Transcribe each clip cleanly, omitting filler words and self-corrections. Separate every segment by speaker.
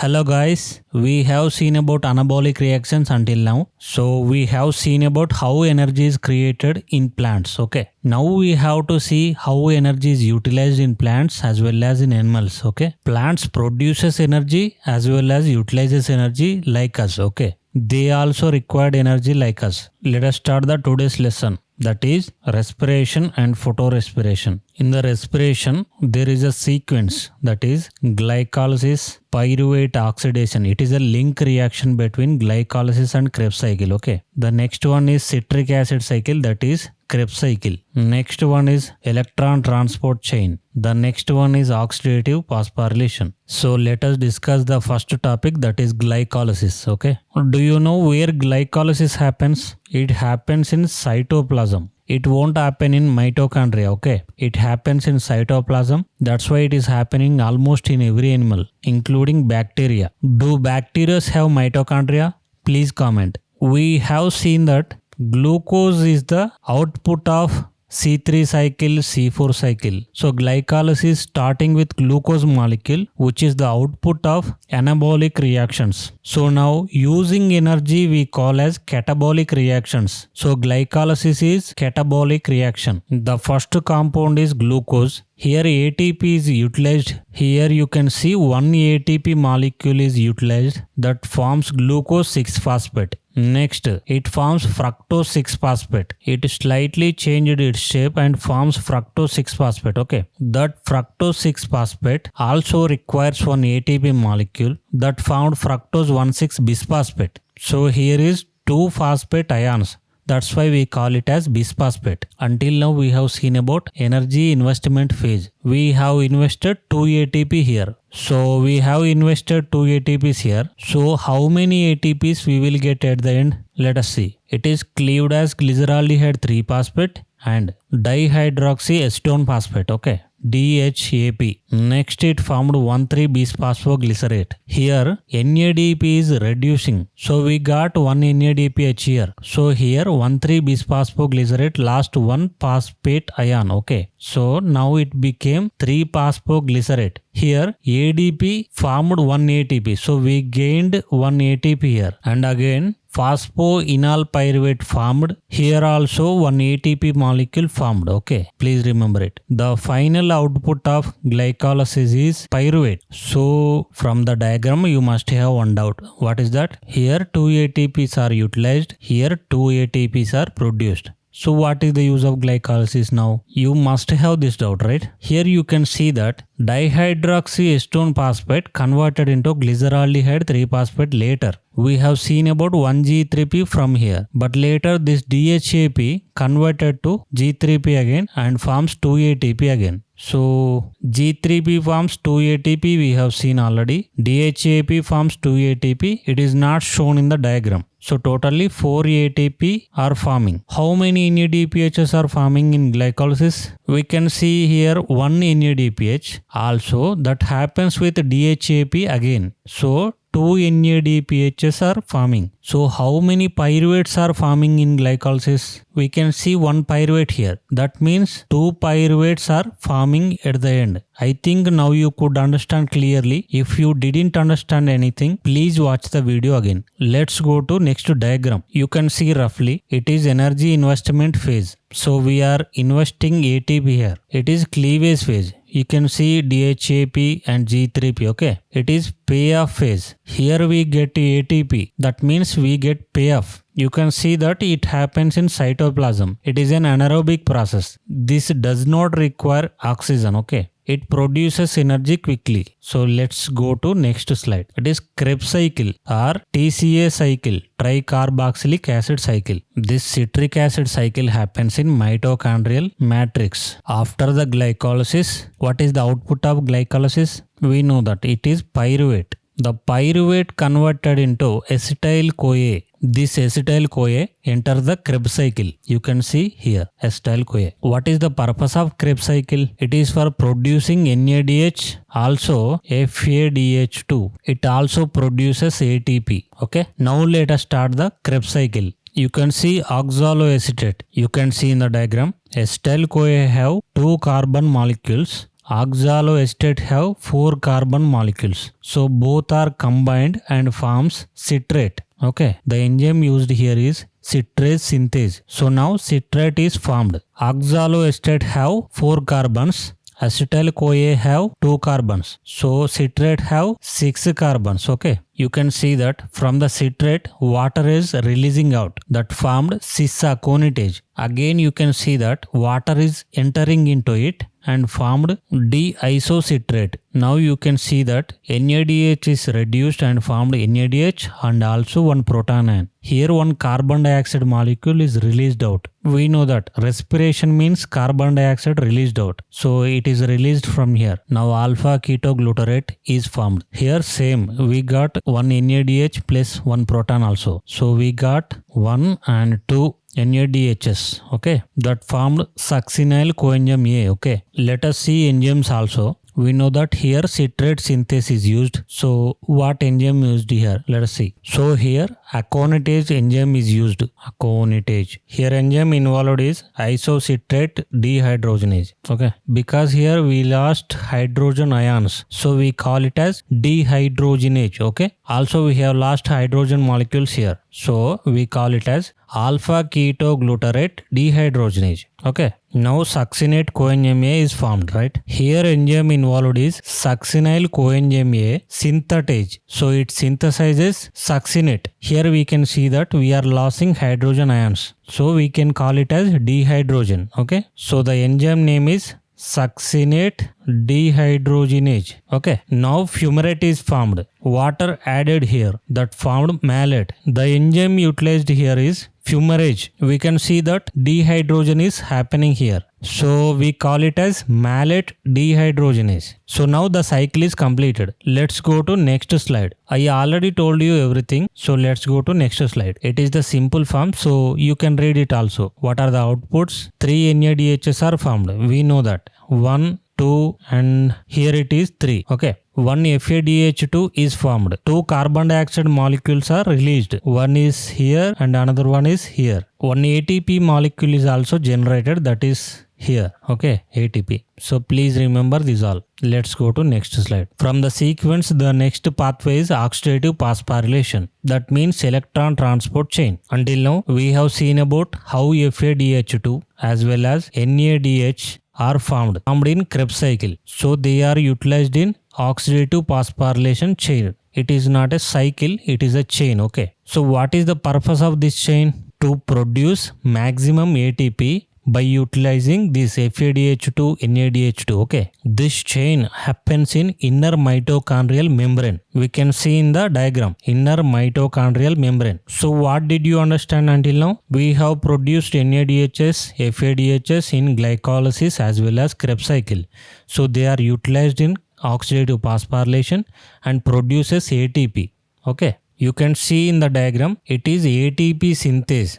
Speaker 1: Hello guys, we have seen about anabolic reactions until now. So we have seen about how energy is created in plants. Okay. Now we have to see how energy is utilized in plants as well as in animals. Okay. Plants produces energy as well as utilizes energy like us. Okay. They also required energy like us. Let us start the today's lesson. That is respiration and photorespiration. In the respiration, there is a sequence that is glycolysis, pyruvate oxidation. It is a link reaction between glycolysis and Krebs cycle. Okay. The next one is citric acid cycle, that is Krebs cycle. Next one is electron transport chain. The next one is oxidative phosphorylation. So let us discuss the first topic, that is glycolysis. Okay. Do you know where glycolysis happens? It happens in cytoplasm. It won't happen in mitochondria. Okay. It happens in cytoplasm. That's why it is happening almost in every animal, including bacteria. Do bacteria have mitochondria? Please comment. We have seen that glucose is the output of C3 cycle, C4 cycle. So glycolysis starting with glucose molecule, which is the output of anabolic reactions. So now using energy we call as catabolic reactions. So glycolysis is catabolic reaction. The first compound is glucose. Here ATP is utilized. Here you can see one ATP molecule is utilized that forms glucose 6-phosphate. Next, it forms fructose 6-phosphate. It slightly changed its shape and forms fructose 6-phosphate. Okay. That fructose 6-phosphate also requires one ATP molecule that found fructose 1,6-bisphosphate. So here is 2 phosphate ions. That's why we call it as bisphosphate. Until now we have seen about energy investment phase. We have invested 2 ATP here. So we have invested 2 ATPs here. So how many ATPs we will get at the end? Let us see. It is cleaved as glyceraldehyde 3-phosphate and dihydroxy acetone phosphate. Okay. DHAP. Next it formed 1,3-bisphosphoglycerate. Here NADP is reducing. So we got 1 NADPH here. So here 1,3-bisphosphoglycerate lost 1 phosphate ion. Okay. So now it became 3-phosphoglycerate. Here ADP formed 1 ATP. So we gained 1 ATP here. And again phosphoenol pyruvate formed. Here also 1 ATP molecule formed. Okay. Please remember it. The final output of glycolysis is pyruvate. So from the diagram you must have one doubt. What is that? Here 2 ATPs are utilized. Here 2 ATPs are produced. So what is the use of glycolysis now? You must have this doubt, right? Here you can see that dihydroxy acetone phosphate converted into glyceraldehyde 3-phosphate later. We have seen about 1G3P from here. But later this DHAP converted to G3P again and forms 2 ATP again. So G3P forms 2 ATP we have seen already. DHAP forms 2 ATP. It is not shown in the diagram. So totally 4 ATP are forming. How many NADPHs are forming in glycolysis? We can see here 1 NADPH. Also that happens with DHAP again. So 2 NADPHs are forming. So how many pyruvates are forming in glycolysis? We can see 1 pyruvate here. That means 2 pyruvates are forming at the end. I think now you could understand clearly. If you didn't understand anything, please watch the video again. Let's go to next diagram. You can see roughly it is energy investment phase. So we are investing ATP here. It is cleavage phase. You can see DHAP and G3P. Okay. It is payoff phase. Here we get ATP. That means we get payoff. You can see that it happens in cytoplasm. It is an anaerobic process. This does not require oxygen. Okay. It produces energy quickly. So let's go to next slide. It is Krebs cycle or TCA cycle, tricarboxylic acid cycle. This citric acid cycle happens in mitochondrial matrix. After the glycolysis, what is the output of glycolysis? We know that it is pyruvate. The pyruvate converted into acetyl-CoA. This acetyl-CoA enters the Krebs cycle. You can see here acetyl-CoA. What is the purpose of Krebs cycle? It is for producing NADH, also FADH2. It also produces ATP. Okay. Now let us start the Krebs cycle. You can see oxaloacetate. You can see in the diagram acetyl-CoA have 2 carbon molecules. Oxaloacetate have 4 carbon molecules. So both are combined and forms citrate. Okay, the enzyme used here is citrate synthase. So now citrate is formed. Oxaloacetate have 4 carbons. Acetyl-CoA have 2 carbons. So citrate have 6 carbons. Okay, you can see that from the citrate water is releasing out, that formed cis-aconitage. Again you can see that water is entering into it and formed D-isocitrate. Now you can see that NADH is reduced and formed NADH and also one proton ion. Here one carbon dioxide molecule is released out. We know that respiration means carbon dioxide released out. So it is released from here. Now alpha ketoglutarate is formed. Here same, we got one NADH plus one proton also. So we got 1 and 2 NADHs, okay, that formed succinyl coenzyme A. Okay, let us see enzymes also. We know that here citrate synthase is used. So what enzyme used here? Let us see. So here aconitase enzyme is used. Aconitase. Here enzyme involved is isocitrate dehydrogenase. Okay. Because here we lost hydrogen ions. So we call it as dehydrogenase. Okay. Also we have lost hydrogen molecules here. So we call it as alpha ketoglutarate dehydrogenase. Okay. Now succinate coenzyme A is formed, right? Here enzyme involved is succinyl coenzyme A synthetase. So it synthesizes succinate. Here we can see that we are losing hydrogen ions. So we can call it as dehydrogen. Okay. So the enzyme name is succinate dehydrogenase. Okay. Now fumarate is formed. Water added here that formed malate. The enzyme utilized here is fumarate. We can see that dehydrogen is happening here. So we call it as malate dehydrogenase. So now the cycle is completed. Let's go to next slide. I already told you everything. So let's go to next slide. It is the simple form. So you can read it also. What are the outputs? 3 NADHs are formed. We know that. 1, 2 and here it is 3. Okay. 1 FADH2 is formed. 2 carbon dioxide molecules are released. One is here and another one is here. 1 ATP molecule is also generated, that is here. Okay, ATP. So please remember this all. Let's go to next slide. From the sequence, the next pathway is oxidative phosphorylation. That means electron transport chain. Until now, we have seen about how FADH2 as well as NADH are formed in Krebs cycle. So they are utilized in oxidative phosphorylation chain. It is not a cycle, it is a chain. Okay. So what is the purpose of this chain? To produce maximum ATP by utilizing this FADH2, NADH2. Okay. This chain happens in inner mitochondrial membrane. We can see in the diagram, inner mitochondrial membrane. So what did you understand until now? We have produced NADHs, FADHs in glycolysis as well as Krebs cycle. So they are utilized in oxidative phosphorylation and produces ATP. Okay. You can see in the diagram, it is ATP synthase,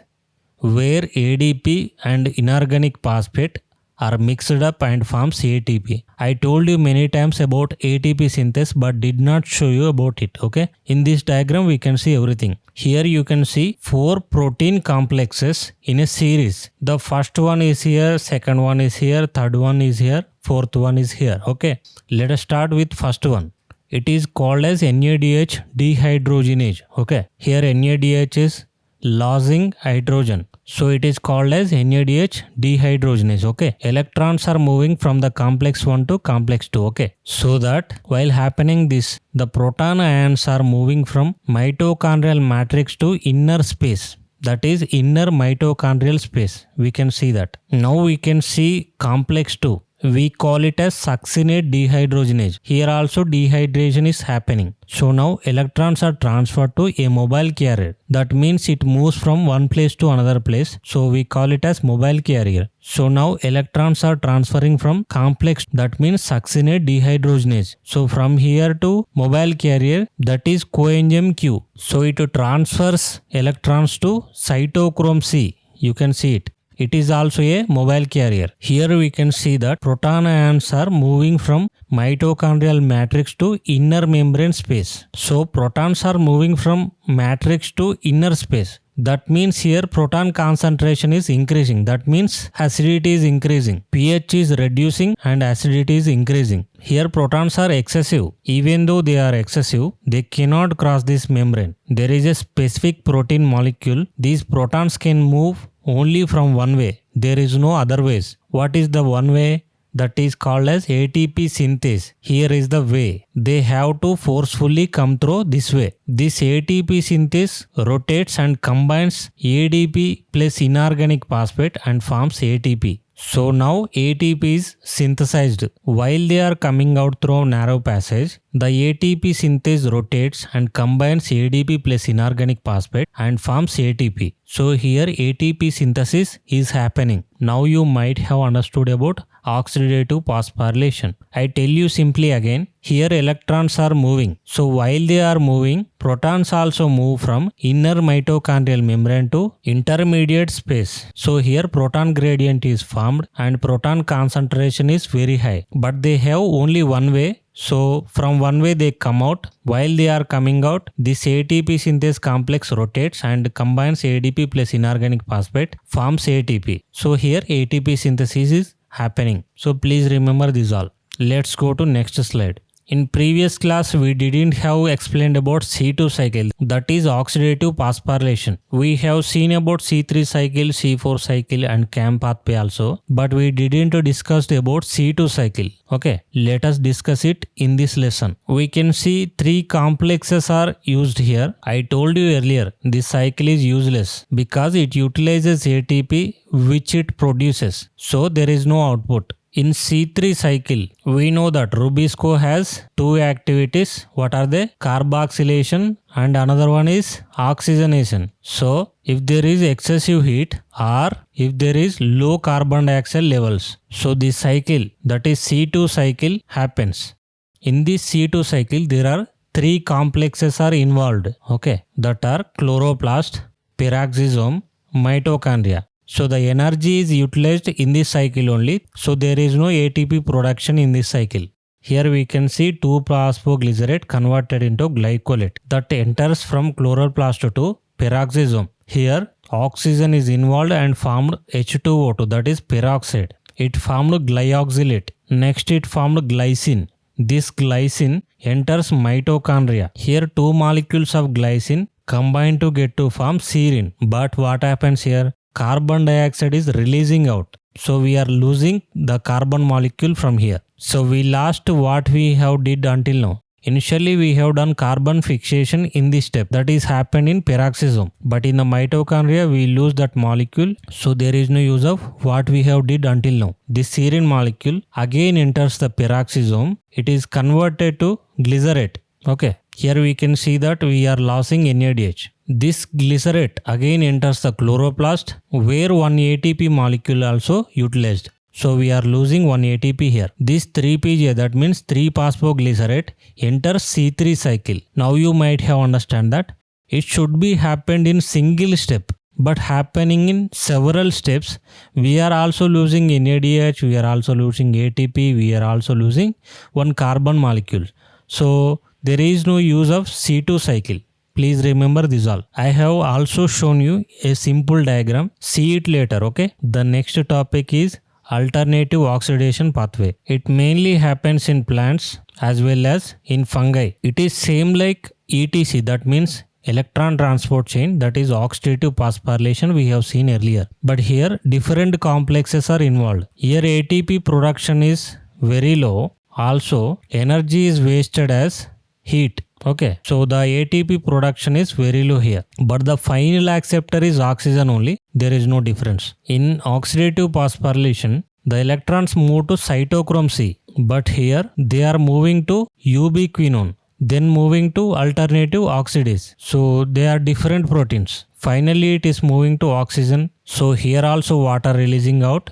Speaker 1: where ADP and inorganic phosphate are mixed up and forms ATP. I told you many times about ATP synthase but did not show you about it. Okay. In this diagram we can see everything. Here you can see 4 protein complexes in a series. The first one is here, second one is here, third one is here, fourth one is here. Okay. Let us start with first one. It is called as NADH dehydrogenase. Okay. Here NADH is losing hydrogen. So it is called as NADH dehydrogenase. Okay. Electrons are moving from the complex 1 to complex 2. Okay. So that while happening this, the proton ions are moving from mitochondrial matrix to inner space. That is inner mitochondrial space. We can see that. Now we can see complex 2. We call it as succinate dehydrogenase. Here also dehydration is happening. So now electrons are transferred to a mobile carrier. That means it moves from one place to another place. So we call it as mobile carrier. So now electrons are transferring from complex, that means succinate dehydrogenase. So from here to mobile carrier, that is coenzyme Q. So it transfers electrons to cytochrome C. You can see it. It is also a mobile carrier. Here we can see that proton ions are moving from mitochondrial matrix to inner membrane space. So protons are moving from matrix to inner space. That means here proton concentration is increasing. That means acidity is increasing. pH is reducing and acidity is increasing. Here protons are excessive. Even though they are excessive, they cannot cross this membrane. There is a specific protein molecule. These protons can move only from one way. There is no other ways. What is the one way? That is called as ATP synthase. Here is the way. They have to forcefully come through this way. This ATP synthase rotates and combines ADP plus inorganic phosphate and forms ATP. So now ATP is synthesized. While they are coming out through narrow passage, the ATP synthase rotates and combines ADP plus inorganic phosphate and forms ATP. So here ATP synthesis is happening. Now you might have understood about oxidative phosphorylation. I tell you simply again, here electrons are moving. So while they are moving, protons also move from inner mitochondrial membrane to intermediate space. So here proton gradient is formed and proton concentration is very high. But they have only one way. So from one way they come out. While they are coming out, this ATP synthase complex rotates and combines ADP plus inorganic phosphate, forms ATP. So here ATP synthesis is happening. So please remember this all. Let's go to next slide. In previous class, we didn't have explained about C2 cycle, that is oxidative phosphorylation. We have seen about C3 cycle, C4 cycle and CAM pathway also, but we didn't discuss about C2 cycle. Okay, let us discuss it in this lesson. We can see three complexes are used here. I told you earlier, this cycle is useless because it utilizes ATP which it produces. So there is no output. In C3 cycle, we know that Rubisco has two activities. What are they? Carboxylation and another one is oxygenation. So, if there is excessive heat or if there is low carbon dioxide levels, so this cycle, that is C2 cycle, happens. In this C2 cycle, there are three complexes are involved. Okay, that are chloroplast, peroxisome, mitochondria. So the energy is utilized in this cycle only. So there is no ATP production in this cycle. Here we can see 2-phosphoglycerate converted into glycolate that enters from chloroplast to peroxisome. Here oxygen is involved and formed H2O2, that is peroxide. It formed glyoxylate. Next it formed glycine. This glycine enters mitochondria. Here two molecules of glycine combine to get to form serine. But what happens here? Carbon dioxide is releasing out. So we are losing the carbon molecule from here. So we lost what we have did until now. Initially we have done carbon fixation in this step, that is happened in peroxisome. But in the mitochondria we lose that molecule. So there is no use of what we have did until now. This serine molecule again enters the peroxisome. It is converted to glycerate. Okay. Here we can see that we are losing NADH. This glycerate again enters the chloroplast where one ATP molecule also utilized. So we are losing one ATP here. This 3PGA, that means 3-phosphoglycerate, enters C3 cycle. Now you might have understand that it should be happened in single step, but happening in several steps. We are also losing NADH, we are also losing ATP, we are also losing one carbon molecule. So there is no use of C2 cycle. Please remember this all. I have also shown you a simple diagram. See it later, okay? The next topic is alternative oxidation pathway. It mainly happens in plants as well as in fungi. It is same like ETC, that means electron transport chain, that is oxidative phosphorylation we have seen earlier. But here different complexes are involved. Here ATP production is very low. Also energy is wasted as heat. Okay, so the ATP production is very low here, but the final acceptor is oxygen only. There is no difference. In oxidative phosphorylation, the electrons move to cytochrome C, but here they are moving to ubiquinone, then moving to alternative oxidase. So they are different proteins. Finally it is moving to oxygen. So here also water releasing out.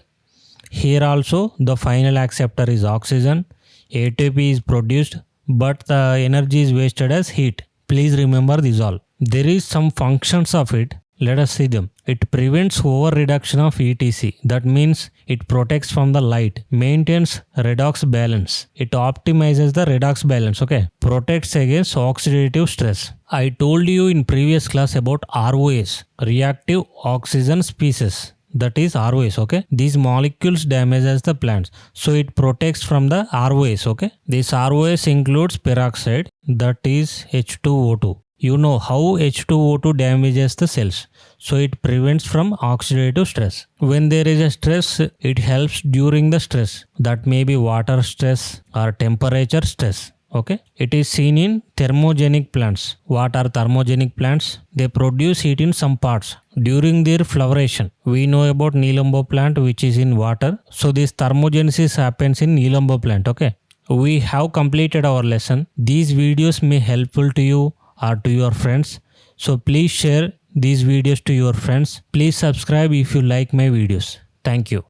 Speaker 1: Here also the final acceptor is oxygen. ATP is produced, but the energy is wasted as heat. Please remember this all. There is some functions of it. Let us see them. It prevents over-reduction of ETC. That means it protects from the light, maintains redox balance. It optimizes the redox balance, okay? Protects against oxidative stress. I told you in previous class about ROS, reactive oxygen species. That is ROS, okay? These molecules damages the plants. So it protects from the ROS, okay? This ROS includes peroxide, that is H2O2. You know how H2O2 damages the cells. So it prevents from oxidative stress. When there is a stress, it helps during the stress. That may be water stress or temperature stress. Okay, it is seen in thermogenic plants. What are thermogenic plants? They produce heat in some parts during their floweration. We know about Neelambo plant, which is in water. So this thermogenesis happens in Neelambo plant. Okay, we have completed our lesson. These videos may helpful to you or to your friends. So please share these videos to your friends. Please subscribe if you like my videos. Thank you.